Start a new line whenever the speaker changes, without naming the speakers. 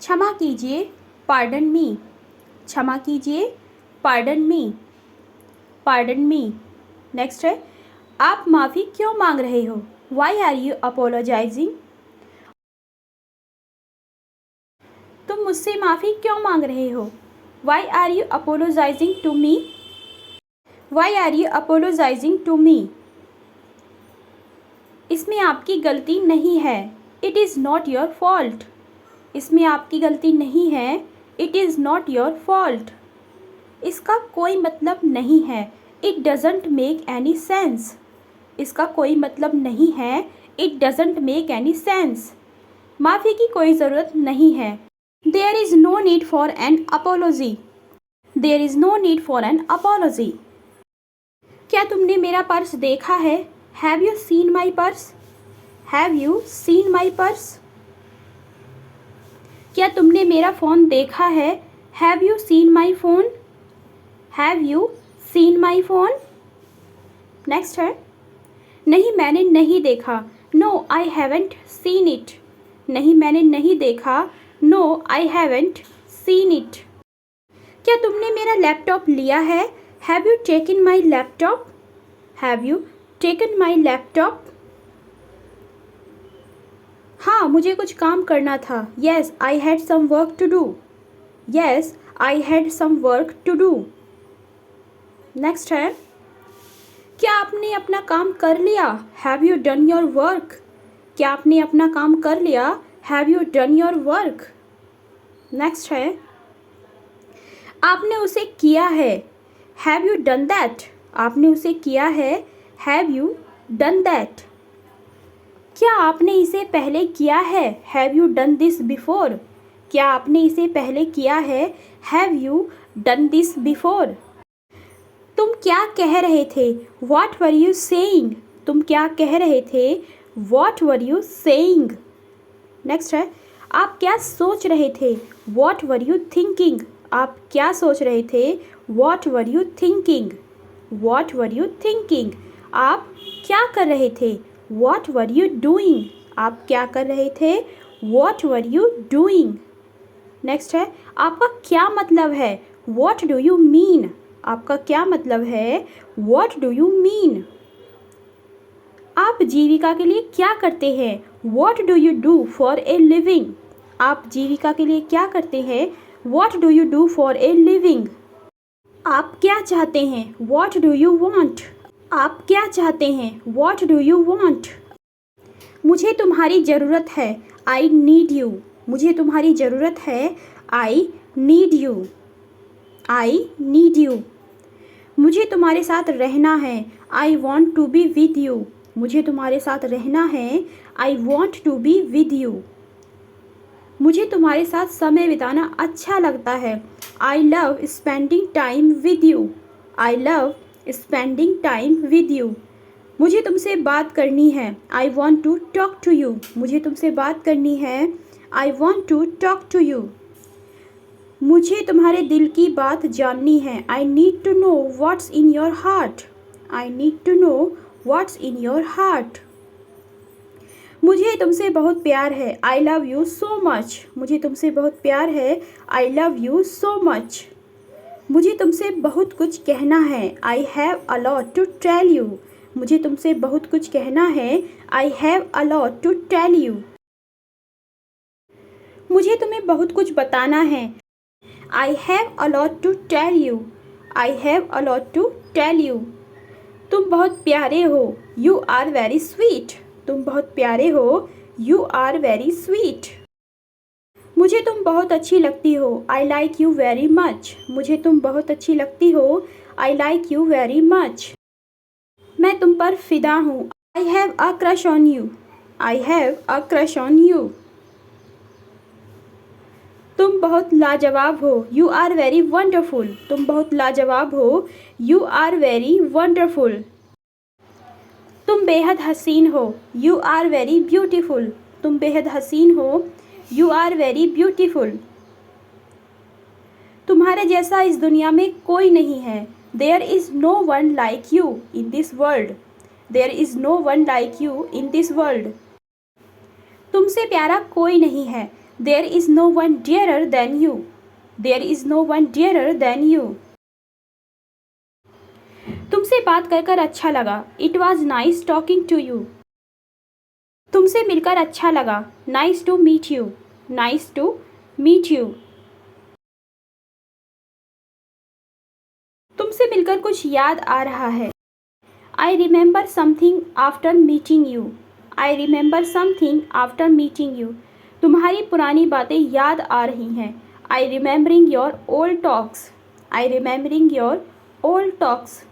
क्षमा कीजिए, pardon me. क्षमा कीजिए, pardon me, pardon me. Next है, आप माफ़ी क्यों मांग रहे हो? Why are you apologising? तुम मुझसे माफ़ी क्यों मांग रहे हो? Why are you apologising to me? Why are you apologising to me? इसमें आपकी गलती नहीं है। It is not your fault. इसमें आपकी गलती नहीं है। It is not your fault. इसका कोई मतलब नहीं है। It doesn't make any sense. इसका कोई मतलब नहीं है। It doesn't make any sense. माफ़ी की कोई ज़रूरत नहीं है। There is no need for an apology. There is no need for an apology. क्या तुमने मेरा पर्स देखा है? Have you seen my purse? Have you seen my purse? क्या तुमने मेरा फ़ोन देखा है? Have you seen my phone? Have you seen my phone? Next है, नहीं मैंने नहीं देखा। No I haven't seen it. नहीं मैंने नहीं देखा। No I haven't seen it. क्या तुमने मेरा लैपटॉप लिया है? Have you taken my laptop? Have you taken my laptop? हाँ मुझे कुछ काम करना था। Yes I had some work to do. Yes I had some work to do. Next है, क्या आपने अपना काम कर लिया? Have you done your work? क्या आपने अपना काम कर लिया? Have you done your work? Next है, आपने उसे किया है। Have you done that? आपने उसे किया है। Have you done that? क्या आपने इसे पहले किया है? Have you done this before? क्या आपने इसे पहले किया है? Have you done this before? तुम क्या कह रहे थे? What were you saying? तुम क्या कह रहे थे? What were you saying? Next है, आप क्या सोच रहे थे? What were you thinking? आप क्या सोच रहे थे? What were you thinking? What were you thinking? आप क्या कर रहे थे? What were you doing? आप क्या कर रहे थे? What were you doing? Next है, आपका क्या मतलब है? What do you mean? आपका क्या मतलब है? What do you mean? आप जीविका के लिए क्या करते हैं? What do you do for a living? आप जीविका के लिए क्या करते हैं? What do you do for a living? आप क्या चाहते हैं? What do you want? आप क्या चाहते हैं? What do you want? मुझे तुम्हारी ज़रूरत है। I need you. मुझे तुम्हारी ज़रूरत है। I need you. I need you. मुझे तुम्हारे साथ रहना है। I want to be with you. मुझे तुम्हारे साथ रहना है। I want to be with you. मुझे तुम्हारे साथ समय बिताना अच्छा लगता है। I love spending time with you. I love spending time with you. मुझे तुमसे बात करनी है। I want to talk to you. मुझे तुमसे बात करनी है। I want to talk to you. मुझे तुम्हारे दिल की बात जाननी है। I need to know what's in your heart. I need to know what's in your heart. मुझे तुमसे बहुत प्यार है। I love you so much. मुझे तुमसे बहुत प्यार है। I love you so much. मुझे तुमसे बहुत कुछ कहना है। I have a lot to tell you. मुझे तुमसे बहुत कुछ कहना है। I have a lot to tell you. मुझे तुम्हें बहुत कुछ बताना है। I have a lot to tell you. I have a lot to tell you. तुम बहुत प्यारे हो। You are very sweet. तुम बहुत प्यारे हो। You are very sweet. मुझे तुम बहुत अच्छी लगती हो। I like you very much. मुझे तुम बहुत अच्छी लगती हो। I like you very much. मैं तुम पर फिदा हूँ। I have a crush on you. I have a crush on you. तुम बहुत लाजवाब हो। You are very wonderful. तुम बहुत लाजवाब हो। You are very wonderful. तुम बेहद हसीन हो। You are very beautiful. तुम बेहद हसीन हो। You are very beautiful. तुम्हारे जैसा इस दुनिया में कोई नहीं है। There is no one like you in this world. There is no one like you in this world. तुमसे प्यारा कोई नहीं है। There is no one dearer than you, there is no one dearer than you. तुमसे बात कर कर अच्छा लगा, it was nice talking to you. तुमसे मिलकर अच्छा लगा, nice to meet you, nice to meet you. तुमसे मिलकर कुछ याद आ रहा है, I remember something after meeting you, I remember something after meeting you. तुम्हारी पुरानी बातें याद आ रही हैं, I remembering your old talks, I remembering your old talks.